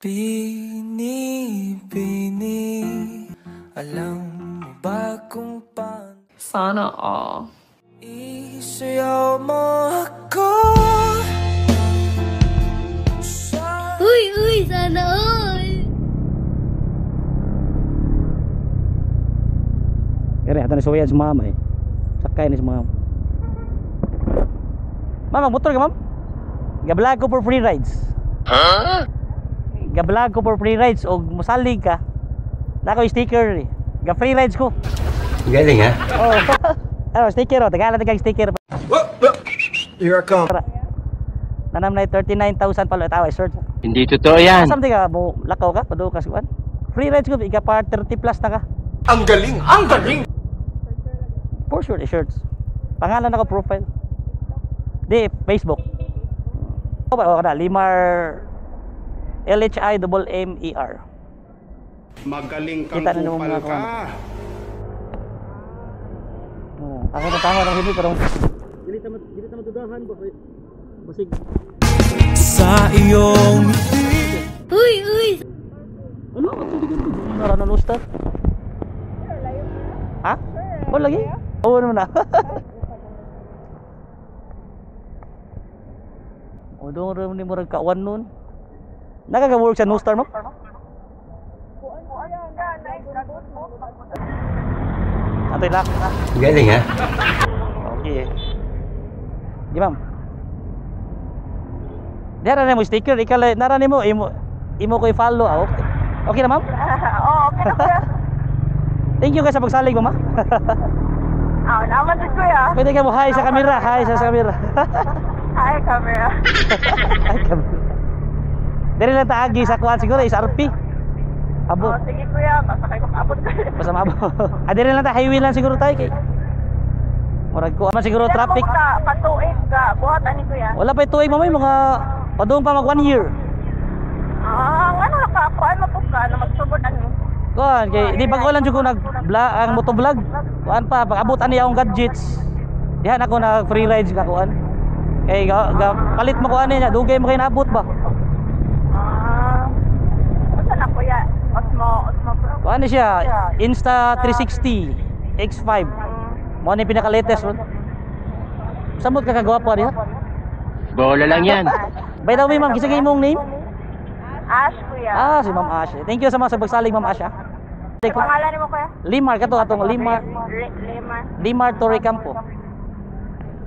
Bini, alam mo ba kung paano Sana all. isayaw mo ako? Uy, sana all. Kaya ito na suwayan si mama eh. Sakay na si mama. Mama, motor ka ma'am? Gablog ko for free rides. Huh? Gablog ko for free rides o musalig ka. Nako sticker eh. Ga free rides ko. Galing ha? Oh. Ano, sticker oh. Tagalan kang sticker. Here I come. Nanam na 39,000 palo tawa search. Hindi totoo yan. Something ka mo lakaw ka padu ka suan. Free rides ko iga par 30 plus na ka. Ang galing! Ang galing! For sure shirts. Pangalan naka profile. Di Facebook. O ba kana Limar LHIMMER. Magaling kang Kita na naman kupal mga ka. kawan. Ako na tama ng hindi pero dili ta matudahan ba basig Sa iyong Uy. ano nara na lusta ha oh lagi oh naman na o doon rin ni murag kawan nun nagaka-work sa Nostar mo atay lang Galing ha? okay di ma'am nara na mo sticker ikala nara ni mo imo ko i-follow okay okay na ma'am Okay na kuya. thank you guys sa pagsalig mama Naman din kuya. pwede ka mo hi sa camera Hi, camera. hi camera dali lang taagi sa kuwan siguro is RP abot Sige kuya, pasakay ko abot ko. basta maabot dali lang ta highway lang siguro tayo kay murag ko man siguro traffic Patuig ka, buhat ani kuya. wala pa ituig mamay mga padung pa mag 1 year Ano ka, kuan mo po ka, na magsugod ani. kuwan kay di pag ulan jud ko nag ang motovlog kuwan pa pag abot ani akong gadgets dihan ako na free rides ka kuwan kay palit mo kuan niya dugay mo kay naabot ba Basta na kuya, Osmo Pro. kuwan ni siya Insta 360 X5 mo ni pinaka latest ron samot ka kagwapo diha Bola lang yan. by the way ma'am kisagay mong name Ash kuya. si Ma'am Ash thank you sa mga pagsalig Ma'am Ash Pangalan ni mo kuya? Limar kato atong Lemar. Limar Torre Campo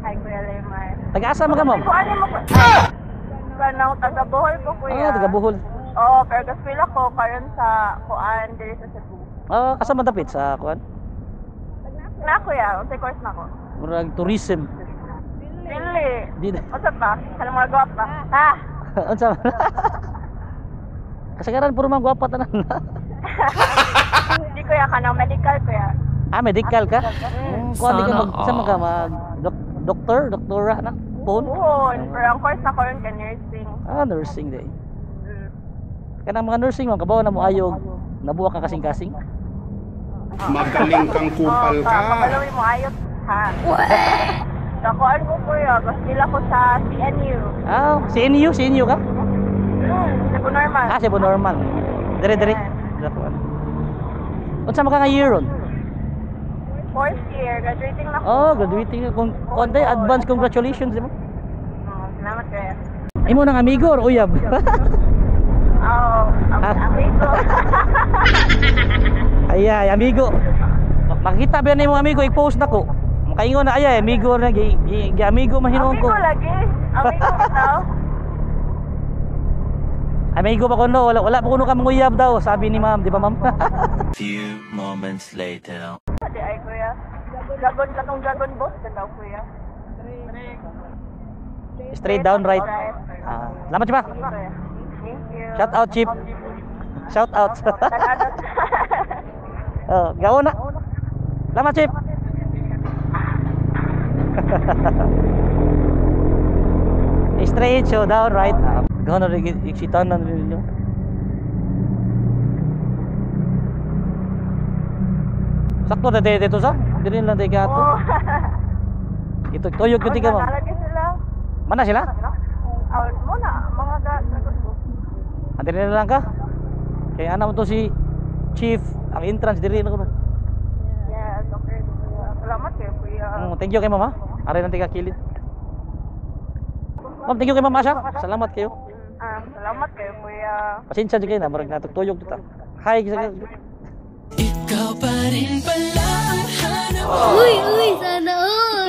Hi kuya Lemar. taga-asa mo ka ma'am Kuan mo kuya. Kanang taga Bohol ko kuya. taga Bohol Oo, pero gaspila ko karon sa kuan diri sa Cebu. asa man dapit sa kuan Na kuya, unsay course na ko? murag tourism Dili. di Unsa ba? Kanang mga gwapa. Ha? unsa kasagaran puro man gwapa tanan Hindi kuya kanang medical kuya. medical ka kuan di ka Sana mag sa mga mag doktora na phone Oo, pero ang course na ko ron ka nursing. nursing day kanang mga nursing man kabaw na mo ayog nabuwa ka kasing-kasing Magaling kang kupal ka. Kabalawin mo ayot ha. Nakuan ko kuya, gaspila ko sa CNU. CNU ka Cebu normal. Cebu normal dire unsa man ka nga year ron Fourth year, graduating na ko. graduating kung konti advance congratulations di ba Salamat kuya. imo nang amigo or uyab Amigo. ay amigo makita ba nimo amigo i-post nako makaingon na amigo na gi amigo mahinon ko Amigo lagi. Amigo ka daw. amigo pa kuno wala pa kuno ka manguyab daw sabi ni ma'am di ba ma'am few moments later. Adi ay kuya. Dragon boss ka daw kuya. straight down right salamat ba Okay. Thank you. shout out chief shout out Salamat. gawo na salamat chief straight so down right gawo na rin iksitan na rin nyo sakto na dito sa diri lang tayo gato ito tuyog yung tiga mo Nalagay sila. mana sila Muna, mga dragon boss. Diri na lang ka. Kaya ana mo to si Chief, ang entrance diri na ko. Yes, okay. Salamat kayo, kuya. Thank you kay mama. Ari nang tiga kilid. Ma'am, thank you kay mama siya. Salamat kayo. Salamat kayo, kuya. Pasensya jud kay na murag natugtuyog kita. Hi gisa. Ikaw pa rin pala ang hanap. Uy, uy, sana all.